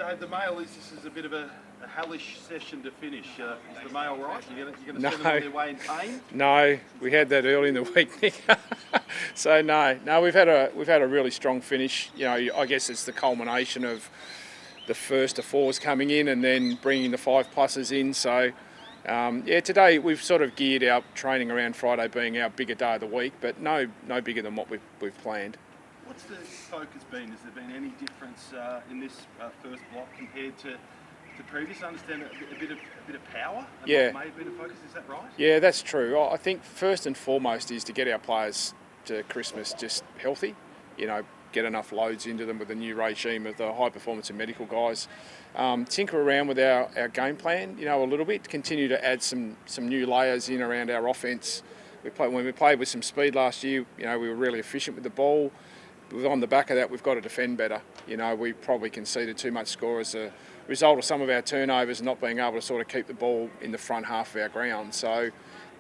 Dave, the mail is this is a bit of a hellish session to finish. Is the mail right? You're going to send them on their way in pain? No, we had that early in the week, Nick. So no, we've had a really strong finish. You know, I guess it's the culmination of the first of fours coming in and then bringing the 5+ers in. So today we've sort of geared our training around Friday being our bigger day of the week, but no bigger than what we've planned. What's the focus been? Has there been any difference in this first block compared to previous? I understand a bit of power. Yeah, may have been a focus. Is that right? Yeah, that's true. I think first and foremost is to get our players to Christmas just healthy. You know, get enough loads into them with the new regime of the high performance and medical guys. Tinker around with our game plan, you know, a little bit. Continue to add some new layers in around our offence. When we played with some speed last year, you know, we were really efficient with the ball. On the back of that, we've got to defend better. You know, we probably conceded too much score as a result of some of our turnovers and not being able to sort of keep the ball in the front half of our ground. So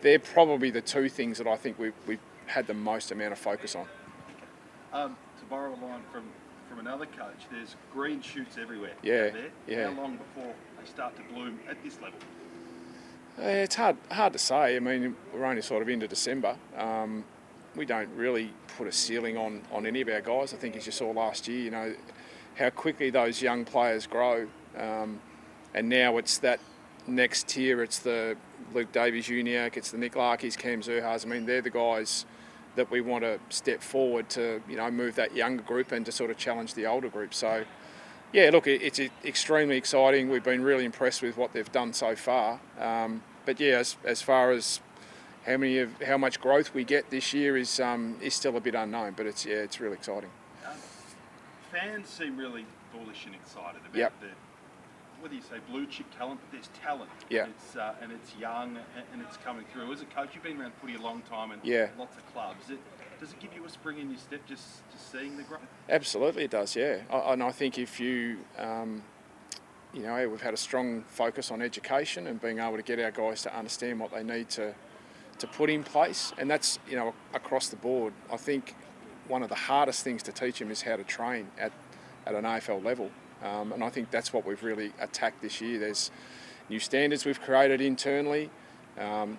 they're probably the two things that I think we've had the most amount of focus on. To borrow a line from another coach, there's green shoots everywhere out there. Yeah. How long before they start to bloom at this level? It's hard to say. I mean, we're only sort of into December. We don't really put a ceiling on any of our guys. I think as you saw last year, you know, how quickly those young players grow. And now it's that next tier. It's the Luke Davies-Uniacke, it's the Nick Larkies, Cam Zurhaars. I mean, they're the guys that we want to step forward to, you know, move that younger group and to sort of challenge the older group. So, yeah, look, it's extremely exciting. We've been really impressed with what they've done so far. But yeah, as far as how much growth we get this year is still a bit unknown, but it's really exciting. Fans seem really bullish and excited about whether you say blue chip talent, but there's talent. Yeah. And it's young and it's coming through. As a coach, you've been around footy a long time and lots of clubs. Does it give you a spring in your step just seeing the growth? Absolutely, it does. Yeah, and I think if you we've had a strong focus on education and being able to get our guys to understand what they need to put in place, and that's, you know, across the board. I think one of the hardest things to teach them is how to train at an AFL level, and I think that's what we've really attacked this year. There's new standards we've created internally,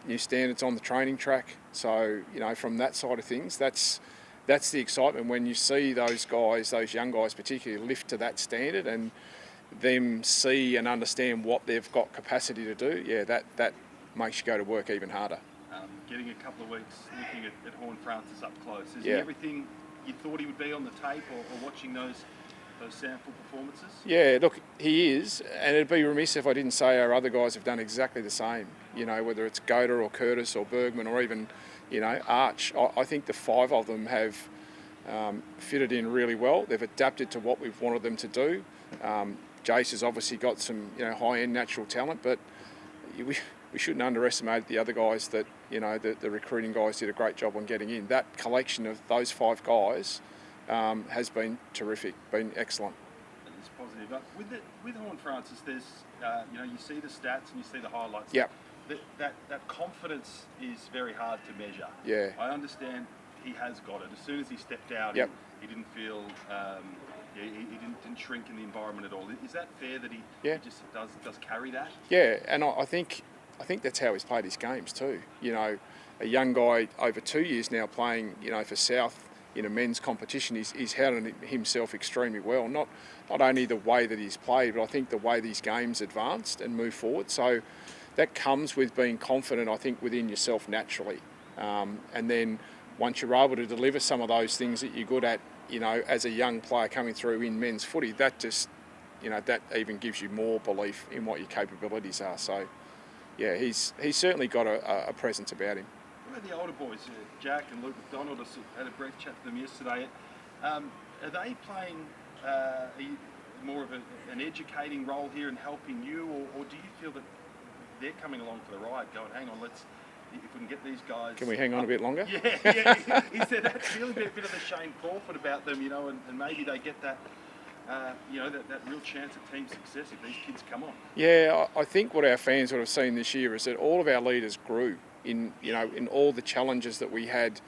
new standards on the training track. So, you know, from that side of things, that's the excitement when you see those guys, those young guys particularly, lift to that standard and them see and understand what they've got capacity to do. Yeah, that makes you go to work even harder. Getting a couple of weeks looking at Horne-Francis up close, is he everything you thought he would be on the tape or watching those sample performances? Yeah, look, he is, and it'd be remiss if I didn't say our other guys have done exactly the same. You know, whether it's Goda or Curtis or Bergman or even, you know, Arch. I think the five of them have fitted in really well. They've adapted to what we've wanted them to do. Jace has obviously got some, you know, high-end natural talent, but we shouldn't underestimate the other guys that, you know, the recruiting guys did a great job on getting in. That collection of those five guys has been terrific, been excellent. It's positive. But with Horne-Francis, there's, you know, you see the stats and you see the highlights. Yep. That confidence is very hard to measure. Yeah. I understand he has got it. As soon as he stepped out, he didn't feel, he didn't shrink in the environment at all. Is that fair that he just does carry that? Yeah, and I think that's how he's played his games too. You know, a young guy over 2 years now playing, you know, for South in a men's competition, he's handled himself extremely well. Not only the way that he's played, but I think the way these games advanced and moved forward. So that comes with being confident, I think, within yourself naturally. And then once you're able to deliver some of those things that you're good at, you know, as a young player coming through in men's footy, that just, you know, that even gives you more belief in what your capabilities are. So, yeah, he's certainly got a presence about him. What about the older boys, Jack and Luke McDonald? I had a brief chat to them yesterday. Are they playing more of an educating role here and helping you, or do you feel that they're coming along for the ride, going, hang on, if we can get these guys... Can we hang on a bit longer? Yeah. He said that's feeling a bit of the Shane Crawford about them, you know, and maybe they get that, you know, that real chance of team success if these kids come on. Yeah, I think what our fans would have seen this year is that all of our leaders grew in all the challenges that we had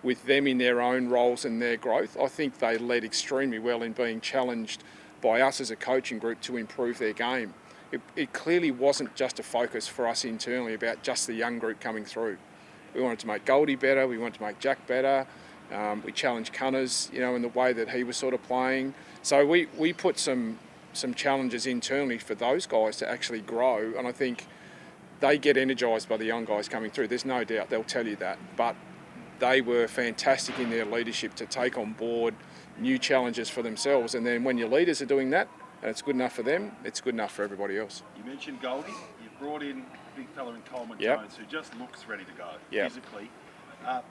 with them in their own roles and their growth. I think they led extremely well in being challenged by us as a coaching group to improve their game. It clearly wasn't just a focus for us internally about just the young group coming through. We wanted to make Goldie better, we wanted to make Jack better, we challenged Cunners, in the way that he was sort of playing. So we put some challenges internally for those guys to actually grow, and I think they get energised by the young guys coming through. There's no doubt, they'll tell you that. But they were fantastic in their leadership to take on board new challenges for themselves. And then when your leaders are doing that, and it's good enough for them, it's good enough for everybody else. You mentioned Goldie. You've brought in a big fella in Coleman Yep. Jones, who just looks ready to go Yep. physically.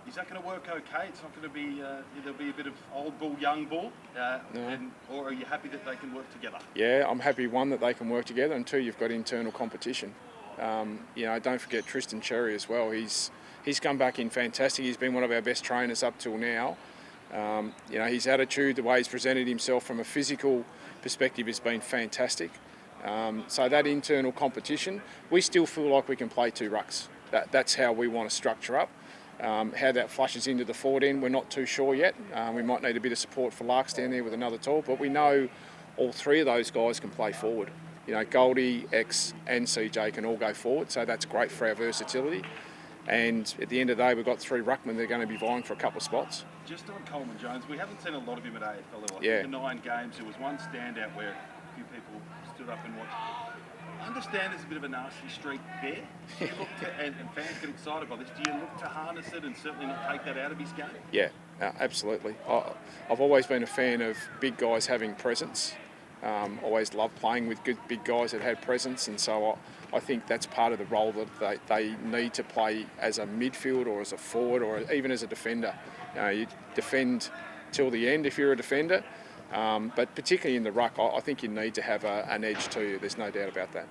Is that going to work okay? It's not going to be, there'll be a bit of old bull, young bull, No. or are you happy that they can work together? Yeah, I'm happy, one, that they can work together, and two, you've got internal competition. Don't forget Tristan Cherry as well. He's come back in fantastic. He's been one of our best trainers up till now. His attitude, the way he's presented himself from a physical perspective has been fantastic. So that internal competition, we still feel like we can play two rucks. That's how we want to structure up. How that flushes into the forward end, we're not too sure yet. We might need a bit of support for Larks down there with another tall, but we know all three of those guys can play forward. Goldie, X and CJ can all go forward, so that's great for our versatility. And at the end of the day, we've got three ruckmen that are going to be vying for a couple of spots. Just on Coleman Jones, we haven't seen a lot of him at AFL level. Yeah. In the 9 games, there was one standout where a few people stood up and watched. I understand there's a bit of a nasty streak there. Do you look to, and fans get excited by this, do you look to harness it and certainly not take that out of his game? Yeah, absolutely. I've always been a fan of big guys having presence. Always loved playing with good big guys that had presence, and so I think that's part of the role that they need to play as a midfield or as a forward or even as a defender. You defend till the end if you're a defender, but particularly in the ruck, I think you need to have an edge to you. There's no doubt about that.